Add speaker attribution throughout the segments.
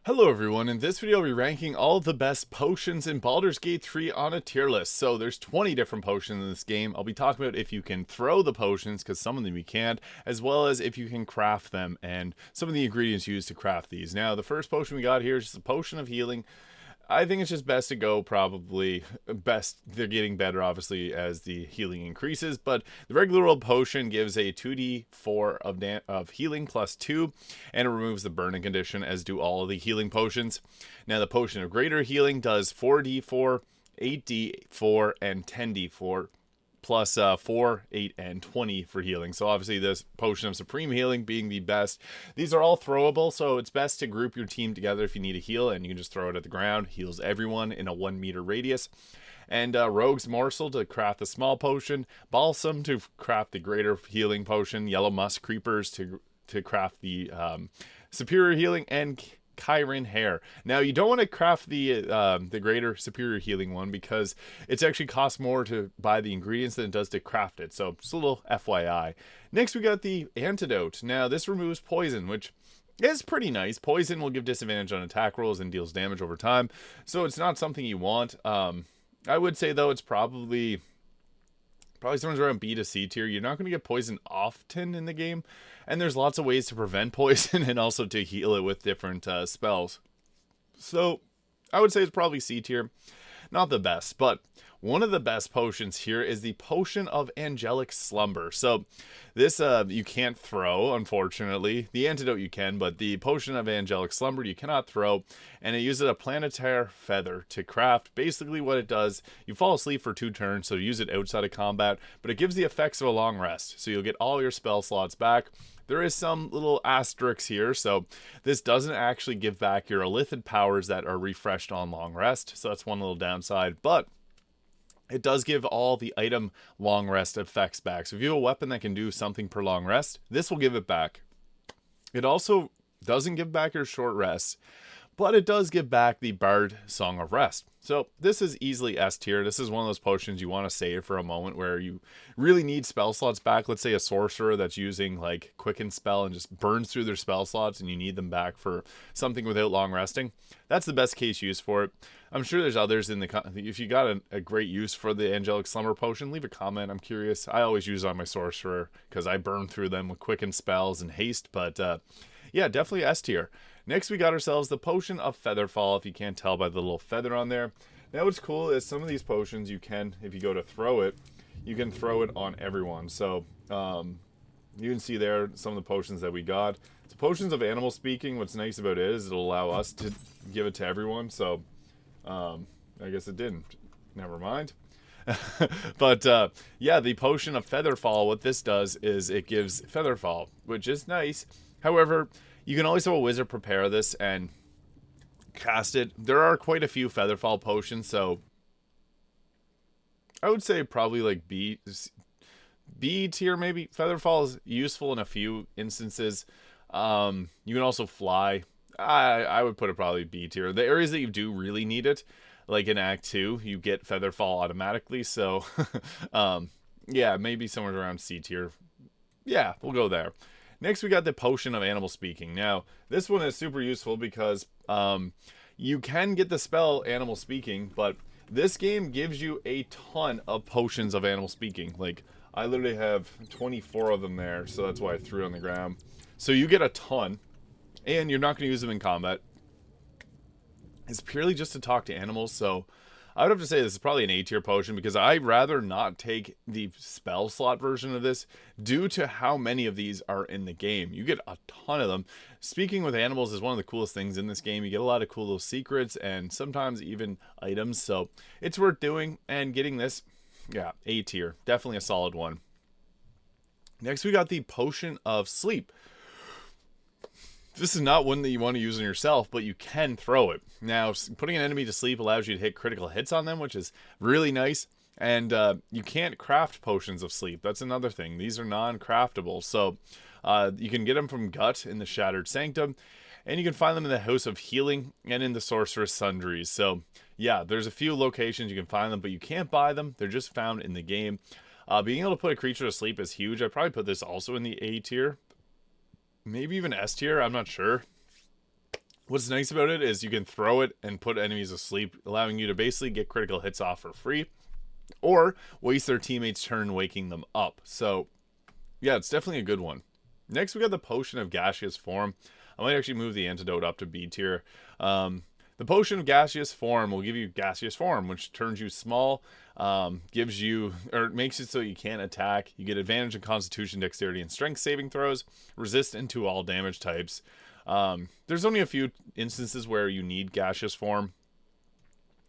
Speaker 1: Hello everyone, in this video I'll be ranking all the best potions in Baldur's Gate 3 on a tier list. So there's 20 different potions in this game. I'll be talking about if you can throw the potions, because some of them you can't, as well as if you can craft them and some of the ingredients used to craft these. Now the first potion we got here is just a potion of healing. I think it's just best to go probably best. They're getting better obviously as the healing increases, but the regular old potion gives a 2d4 of healing plus 2, and it removes the burning condition, as do all of the healing potions. Now the potion of greater healing does 4d4, 8d4, and 10d4. Plus 4, 8, and 20 for healing. So obviously this potion of supreme healing being the best. These are all throwable, so it's best to group your team together if you need a heal, and you can just throw it at the ground. Heals everyone in a 1 meter radius. And Rogue's Morsel to craft the small potion. Balsam to craft the greater healing potion. Yellow Musk Creepers to craft the superior healing. And Chiron Hair. Now you don't want to craft the greater superior healing one, because it's actually costs more to buy the ingredients than it does to craft it. So just a little FYI. Next we got the antidote. Now this removes poison, which is pretty nice. Poison will give disadvantage on attack rolls and deals damage over time, so it's not something you want. I would say though it's probably somewhere around B to C tier. You're not going to get poison often in the game, and there's lots of ways to prevent poison and also to heal it with different spells. So I would say it's probably C tier. Not the best, but one of the best potions here is the Potion of Angelic Slumber. So this you can't throw, unfortunately. The antidote you can, but the Potion of Angelic Slumber you cannot throw, and it uses a planetary feather to craft. Basically what it does, you fall asleep for 2 turns, so use it outside of combat, but it gives the effects of a long rest, so you'll get all your spell slots back. There is some little asterisks here, so this doesn't actually give back your illithid powers that are refreshed on long rest, so that's one little downside, but it does give all the item long rest effects back. So if you have a weapon that can do something per long rest, this will give it back. It also doesn't give back your short rest, but it does give back the Bard Song of Rest. So this is easily S tier. This is one of those potions you want to save for a moment where you really need spell slots back. Let's say a sorcerer that's using like Quicken Spell and just burns through their spell slots, and you need them back for something without long resting. That's the best case use for it. I'm sure there's others in the... If you got a great use for the Angelic Slumber Potion, leave a comment. I'm curious. I always use it on my sorcerer because I burn through them with Quicken Spells and Haste, but yeah, definitely S tier. Next, we got ourselves the Potion of Featherfall, if you can't tell by the little feather on there. Now, what's cool is some of these potions you can, if you go to throw it, you can throw it on everyone. So, you can see there some of the potions that we got. So, Potions of Animal Speaking, what's nice about it is it'll allow us to give it to everyone. So, I guess it didn't. Never mind. But, yeah, the Potion of Featherfall, what this does is it gives Featherfall, which is nice. However, you can always have a wizard prepare this and cast it. There are quite a few Featherfall potions, so I would say probably like B tier maybe. Featherfall is useful in a few instances. You can also fly. I would put it probably B tier. The areas that you do really need it, like in Act 2, you get Featherfall automatically, so yeah, maybe somewhere around C tier. Yeah, we'll go there. Next, we got the Potion of Animal Speaking. Now, this one is super useful because you can get the spell Animal Speaking, but this game gives you a ton of potions of Animal Speaking. Like, I literally have 24 of them there, so that's why I threw it on the ground. So you get a ton, and you're not going to use them in combat. It's purely just to talk to animals, so I would have to say this is probably an A tier potion, because I'd rather not take the spell slot version of this due to how many of these are in the game. You get a ton of them. Speaking with animals is one of the coolest things in this game. You get a lot of cool little secrets and sometimes even items, so it's worth doing. And getting this, yeah, A tier. Definitely a solid one. Next, we got the Potion of Sleep. This is not one that you want to use on yourself, but you can throw it. Now, putting an enemy to sleep allows you to hit critical hits on them, which is really nice. And you can't craft potions of sleep. That's another thing. These are non-craftable. So you can get them from Gut in the Shattered Sanctum, and you can find them in the House of Healing and in the Sorceress Sundries. So yeah, there's a few locations you can find them, but you can't buy them. They're just found in the game. Being able to put a creature to sleep is huge. I'd probably put this also in the A tier. Maybe even S tier, I'm not sure. What's nice about it is you can throw it and put enemies asleep, allowing you to basically get critical hits off for free, or waste their teammates' turn waking them up. So, yeah, it's definitely a good one. Next, we got the Potion of Gaseous Form. I might actually move the antidote up to B tier. The Potion of Gaseous Form will give you Gaseous Form, which turns you small, gives you, or makes it so you can't attack. You get advantage in Constitution, Dexterity, and Strength saving throws, resistant to all damage types. There's only a few instances where you need Gaseous Form.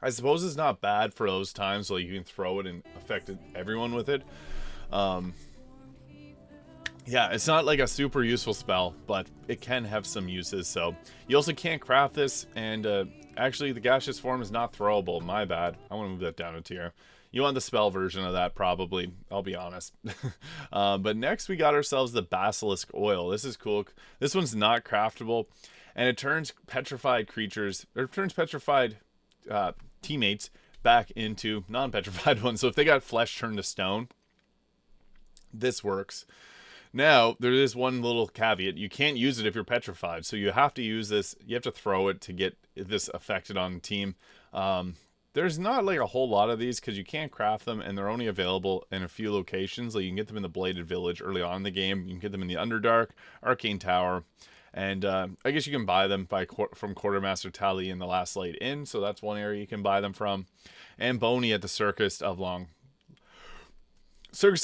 Speaker 1: I suppose it's not bad for those times, so you can throw it and affect everyone with it. Yeah, it's not like a super useful spell, but it can have some uses. So you also can't craft this, and actually the gaseous form is not throwable. My bad. I want to move that down a tier. You want the spell version of that, probably. I'll be honest. But next we got ourselves the Basilisk Oil. This is cool. This one's not craftable, and it turns petrified creatures, or turns petrified teammates back into non-petrified ones. So if they got flesh turned to stone, this works. Now, there is one little caveat. You can't use it if you're petrified, so you have to use this. You have to throw it to get this affected on the team. There's not like a whole lot of these because you can't craft them, and they're only available in a few locations. Like you can get them in the Bladed Village early on in the game. You can get them in the Underdark, Arcane Tower, and I guess you can buy them from Quartermaster Tally in the Last Light Inn, so that's one area you can buy them from. And Boney at the Circus de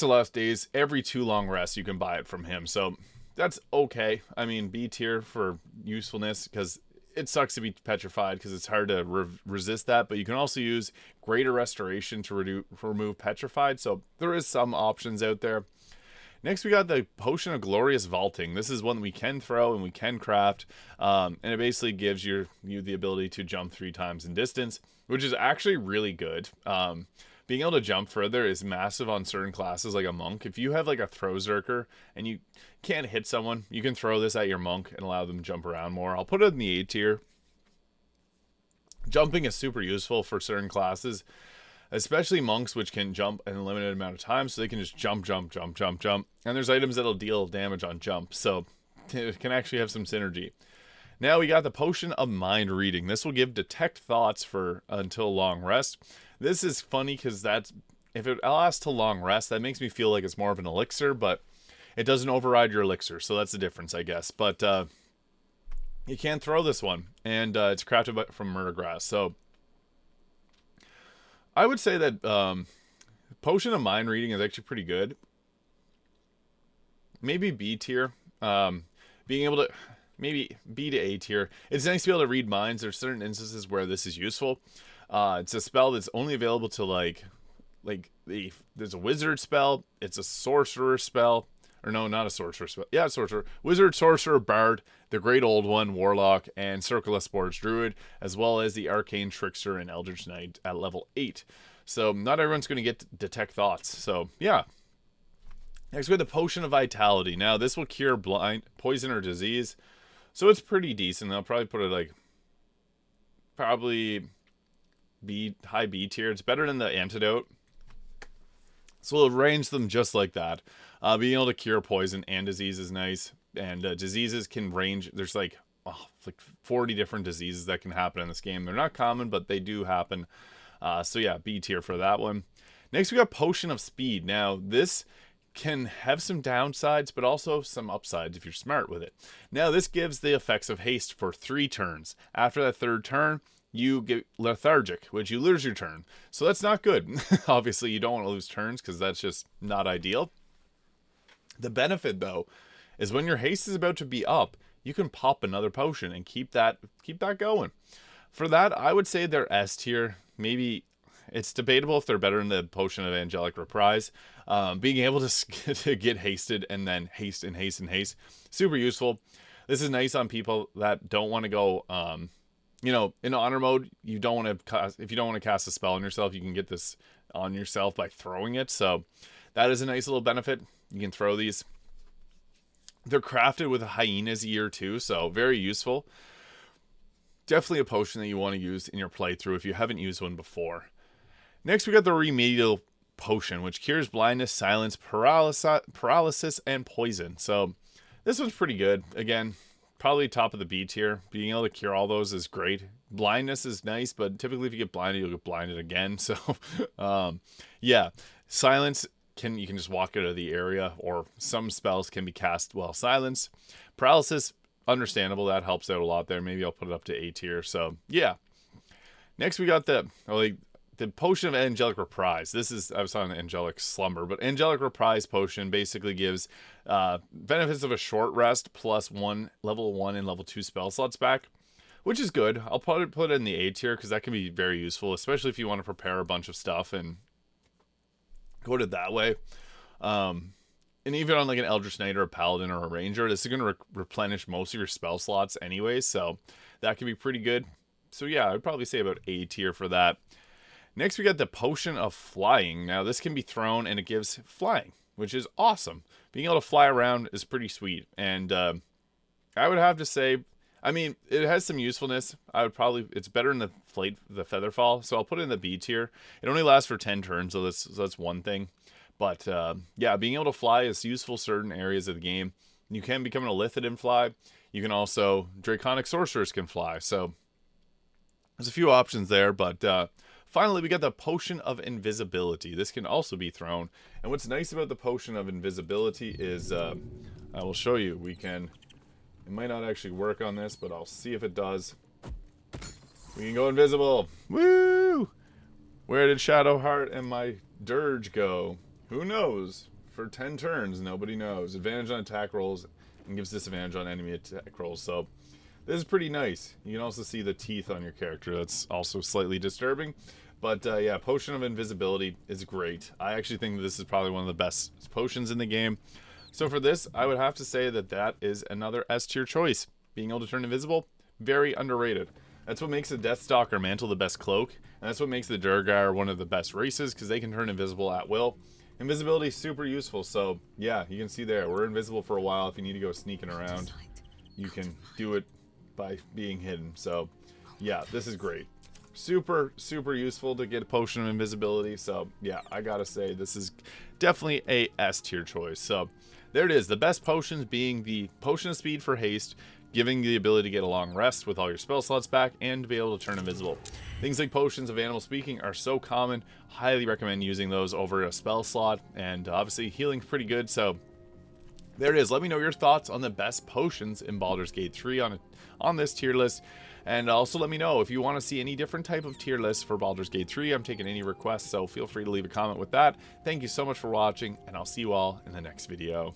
Speaker 1: Last Days, every 2 long rests you can buy it from him, so that's okay. I mean, B tier for usefulness, because it sucks to be petrified because it's hard to resist that, but you can also use Greater Restoration to remove petrified, so there is some options out there. Next we got the Potion of Glorious Vaulting. This is one that we can throw and we can craft, and it basically gives you the ability to jump 3 times in distance, which is actually really good. Being able to jump further is massive on certain classes, like a monk. If you have like a throw zerker and you can't hit someone, you can throw this at your monk and allow them to jump around more. I'll put it in the A tier. Jumping is super useful for certain classes, especially monks, which can jump in a limited amount of time, so they can just jump. And there's items that'll deal damage on jump, so it can actually have some synergy. Now we got the Potion of Mind Reading. This will give Detect Thoughts for until long rest. This is funny because if it lasts to long rest, that makes me feel like it's more of an elixir, but it doesn't override your elixir, so that's the difference, I guess. But you can't throw this one, and it's crafted from murder grass. So I would say that Potion of Mind Reading is actually pretty good. Maybe B tier. Being able to... Maybe B to A tier. It's nice to be able to read minds. There's certain instances where this is useful. It's a spell that's only available to there's a wizard spell. It's a sorcerer spell. Or no, not a sorcerer spell. Yeah, sorcerer. Wizard, sorcerer, bard, the great old one, warlock, and Circle of Sports druid, as well as the arcane trickster and eldritch knight at level 8. So not everyone's going to get detect thoughts. So yeah. Next we have the Potion of Vitality. Now this will cure poison or disease. So it's pretty decent. I'll probably put it like probably high B tier. It's better than the antidote. So we'll arrange them just like that. Being able to cure poison and disease is nice. And diseases can range. There's like 40 different diseases that can happen in this game. They're not common, but they do happen. So yeah, B tier for that one. Next we got Potion of Speed. Now this can have some downsides, but also some upsides if you're smart with it. Now this gives the effects of haste for 3 turns. After that 3rd turn, you get lethargic, which you lose your turn. So that's not good. Obviously you don't want to lose turns because that's just not ideal. The benefit though is when your haste is about to be up, you can pop another potion and keep that going. For that, I would say they're S tier. Maybe it's debatable if they're better than the Potion of Angelic Reprise. Being able to get hasted and then haste and haste and haste, super useful. This is nice on people that don't want to go, in honor mode. You don't want to if you don't want to cast a spell on yourself, you can get this on yourself by throwing it. So that is a nice little benefit. You can throw these. They're crafted with a hyena's ear too, so very useful. Definitely a potion that you want to use in your playthrough if you haven't used one before. Next, we got the Remedial Potion, which cures blindness, silence, paralysis, and poison. So this one's pretty good. Again, probably top of the B tier. Being able to cure all those is great. Blindness is nice, but typically if you get blinded, you'll get blinded again. So, yeah, silence you can just walk out of the area, or some spells can be cast while silenced. Paralysis, understandable, that helps out a lot there. Maybe I'll put it up to A tier. So yeah. Next we got the potion of angelic reprise. I was on angelic slumber, but angelic reprise potion basically gives benefits of a short rest plus level 1 and level 2 spell slots back, which is good. I'll put it in the A tier because that can be very useful, especially if you want to prepare a bunch of stuff and go to it that way. And even on like an Eldritch Knight or a Paladin or a Ranger, this is going to replenish most of your spell slots anyway, so that can be pretty good. So yeah, I'd probably say about A tier for that. Next, we got the Potion of Flying. Now, this can be thrown and it gives flying, which is awesome. Being able to fly around is pretty sweet. And I would have to say, I mean, it has some usefulness. It's better than the Featherfall, so I'll put it in the B tier. It only lasts for 10 turns, so that's one thing. But yeah, being able to fly is useful certain areas of the game. You can become an Illithid and fly. You can also, Draconic Sorcerers can fly. So there's a few options there, but finally we got the Potion of Invisibility. This can also be thrown. And what's nice about the Potion of Invisibility is, I will show you, it might not actually work on this, but I'll see if it does. We can go invisible. Woo! Where did Shadowheart and my Dirge go? Who knows? For 10 turns, nobody knows. Advantage on attack rolls and gives disadvantage on enemy attack rolls. So this is pretty nice. You can also see the teeth on your character. That's also slightly disturbing. But yeah, Potion of Invisibility is great. I actually think this is probably one of the best potions in the game. So for this, I would have to say that is another S tier choice. Being able to turn invisible, very underrated. That's what makes the Deathstalker Mantle the best cloak. And that's what makes the Durgar one of the best races, because they can turn invisible at will. Invisibility is super useful, so yeah, you can see there, we're invisible for a while. If you need to go sneaking around, you can do it by being hidden. So yeah, this is great. Super, super useful to get a Potion of Invisibility. So yeah, I gotta say, this is definitely a S tier choice. So there it is, the best potions being the Potion of Speed for haste, giving the ability to get a long rest with all your spell slots back, and to be able to turn invisible. Things like Potions of Animal Speaking are so common. Highly recommend using those over a spell slot, and obviously healing's pretty good. So there it is. Let me know your thoughts on the best potions in Baldur's Gate 3 on this tier list. And also let me know if you want to see any different type of tier list for Baldur's Gate 3. I'm taking any requests, so feel free to leave a comment with that. Thank you so much for watching, and I'll see you all in the next video.